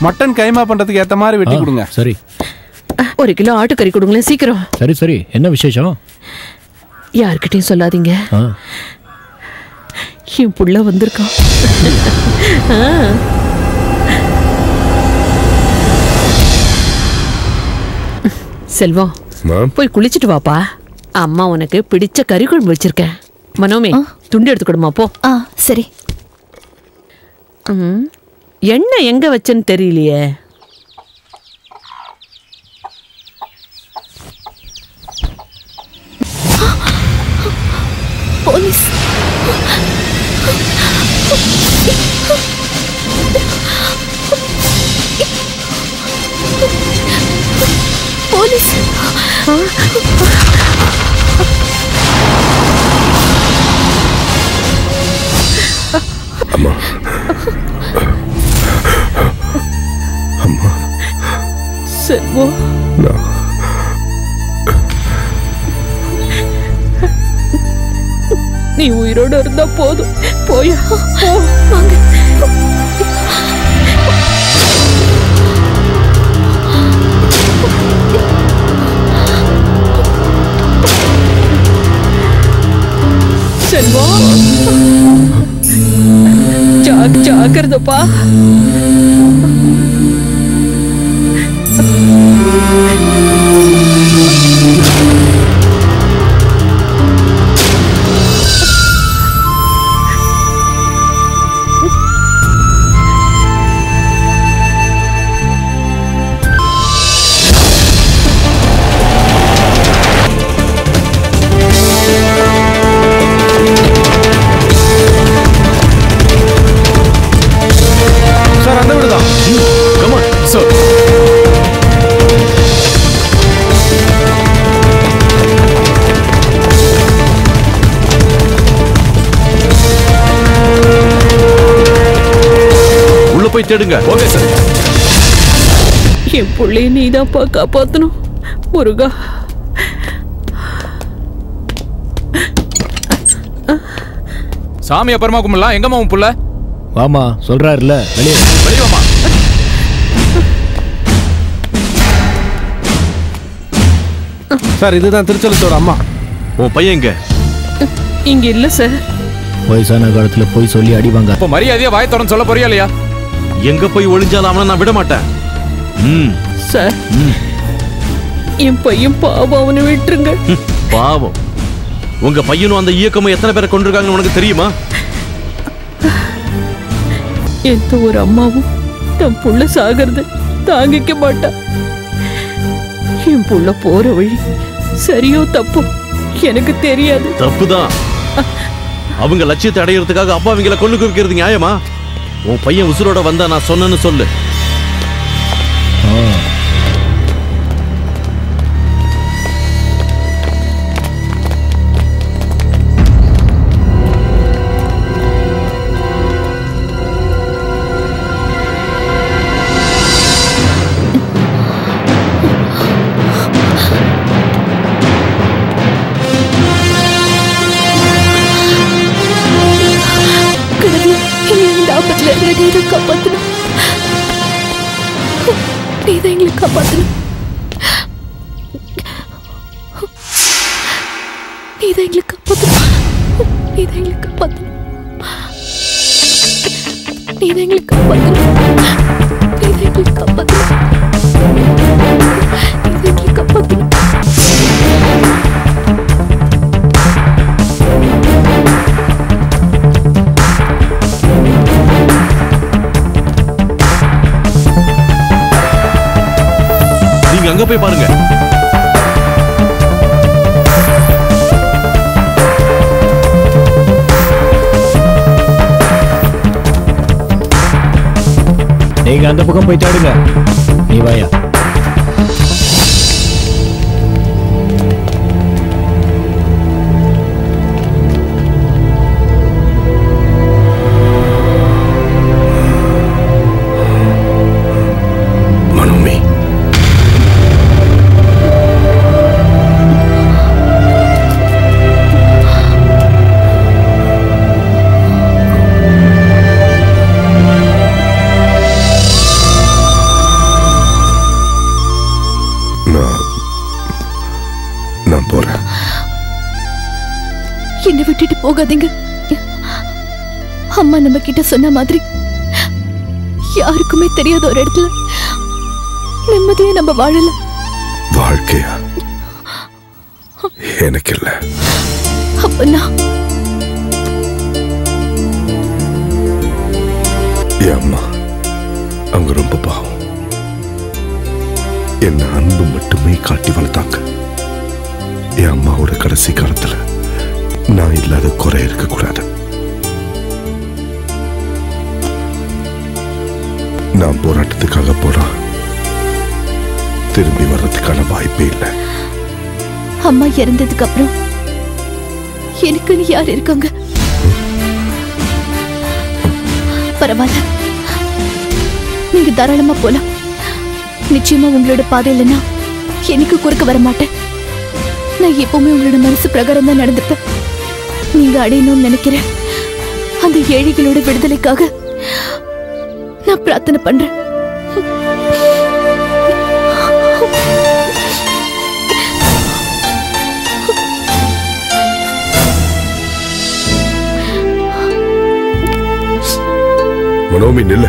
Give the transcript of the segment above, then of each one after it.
Mutton கைமா பண்றதுக்கு ஏத்த மாதிரி வெட்டி கொடுங்க. சரி. 1 கிலோ ஆட்டுக்கறி கொடுங்களேன் சீக்கிரம். சரி சரி. என்ன விசேஷம்? யார்கிட்டயும் சொல்லாதீங்க. என் புள்ள வந்திருக்கான். செல்வம், போய் குளிச்சுட்டு வாப்பா. அம்மா உனக்கு பிடிச்ச கறி குழம்பு வச்சிருக்கேன். மனோமே, துண்டு எடுத்துக்கணுமா போ. சரி. எண்ணெய் எங்க வச்சேன்னு தெரியலையே. போலீஸ். போலீஸ். அம்மா அம்மா. செல்வம், நீ உயிரோட இருந்தா போதும். போயா வாங்க. செல்வம், ஜாக்கிரதப்பா. தேடுங்க. Okay sir. என் புள்ளைய நீதான்ப்பா காப்பாத்தணும் முருகா. சாமி அப்புறமா கும்பிடலாம். எங்கம்மா உன் புள்ள? வாமா, சொல்றாருல. வெளியே வாமா. சார், இதுதான் திருச்செலுத்தோட அம்மா. உன் பையன் எங்க? இங்க இல்ல சார். வயசான காலத்துல போய் சொல்லி அடிவாங்க. இப்ப மரியாதையா வாய் திறந்து சொல்ல போறியா இல்லையா? எங்க போய் ஒளிஞ்சாலும் அவனை நான் விட மாட்டேன். சார், என் பையன் பாவம், அவனை விட்டுருங்க. பாவம். உங்க பையனும் அந்த இயக்கமும் எத்தனை பேரை கொண்டிருக்காங்கன்னு உனக்கு தெரியுமா? எந்த ஒரு அம்மாவும் தன் புள்ள சாகிறது தாங்கிக்க மாட்டா. என் புள்ள போற வழி சரியோ தப்போ எனக்கு தெரியாது. தப்புதான். அவங்க லட்சியத்தை அடையிறதுக்காக அப்பா அவங்கள கொண்டு குவிக்கிறது நியாயமா? உன் பையன் உசுரோட வந்தா நான் சொன்னேன்னு சொல்லு. காப்பாத்தணும். நீதான் எங்களை காப்பாத்தணும். நீதான் எங்களை காப்பாத்தணும். நீதான் எங்களை காப்பாத்தணும். நீதான் எங்களை காப்பாத்தணும். நீதான் எங்களை காப்பாத்தணும். நீதான் எங்களை காப்பாத்தணும். அங்க போய் பாருங்க. நீங்க அந்த பக்கம் போய் தேடுங்க. நீ வாயா. என்னை விட்டுட்டு போகாதீங்க. அம்மா நம்ம கிட்ட சொன்ன மாதிரி யாருக்குமே தெரியாத ஒரு இடத்துல நிம்மதியா நம்ம வாழலாம். வாழ்க்கையா? எனக்கு இல்ல. அப்பனா என் அம்மா அவங்க ரொம்ப பாவம். என்ன அன்பு மட்டுமே காட்டி வளர்த்தாங்க. என் அம்மாவோட கடைசி காலத்துல நான் இல்லாத குறை இருக்க கூடாது. நான் போராட்டத்துக்காக போனா திரும்பி வர்றதுக்கான வாய்ப்பே இல்லை. அம்மா இறந்ததுக்கு அப்புறம் எனக்குன்னு யார் இருக்காங்க? பரவாயில்ல, நீங்க தாராளமா போலாம். நிச்சயமா உங்களோட பாதை இல்லைன்னா எனக்கு குறுக்க வர மாட்டேன். நான் எப்பவுமே உங்களோட மனசு பிரகாரம் தான் நடந்துப்பேன். நீங்க அடையணும்னு நினைக்கிறேன் அந்த ஏழைகளோட விடுதலைக்காக நான் பிரார்த்தனை பண்றேன். மனோமி நில்ல.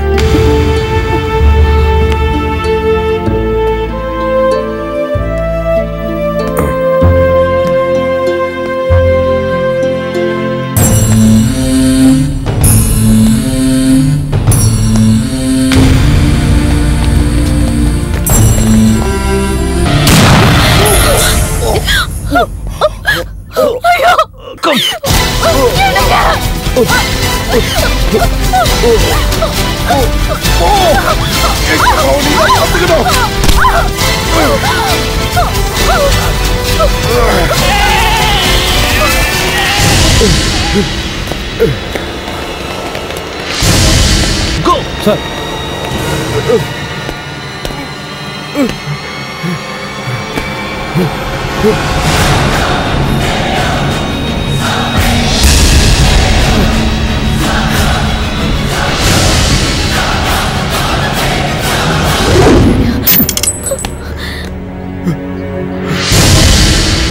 Go! Sir.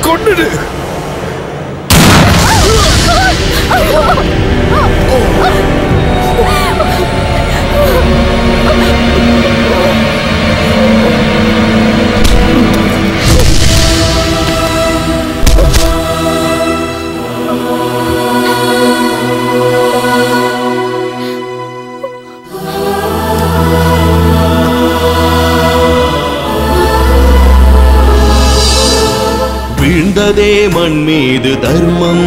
கொன்னுடு. வீழ்ந்ததே மண் மீது தர்மம்,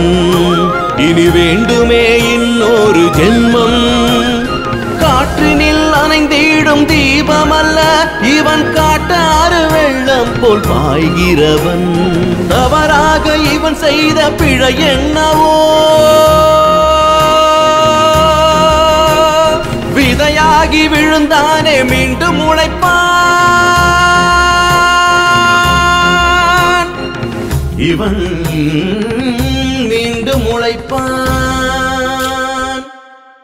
இனி வேண்டுமே இன்னொரு ஜென்மம். காற்றினில் அணைந்திடும் தீபம் அல்ல இவன், காட்டாறு வெள்ளம் போல் பாய்கிறவன். தவறாக இவன் செய்த பிழை என்னவோ, விதையாகி விழுந்தானே மீண்டும் உழைப்பான். இவன் மீண்டும் உழைப்பான்.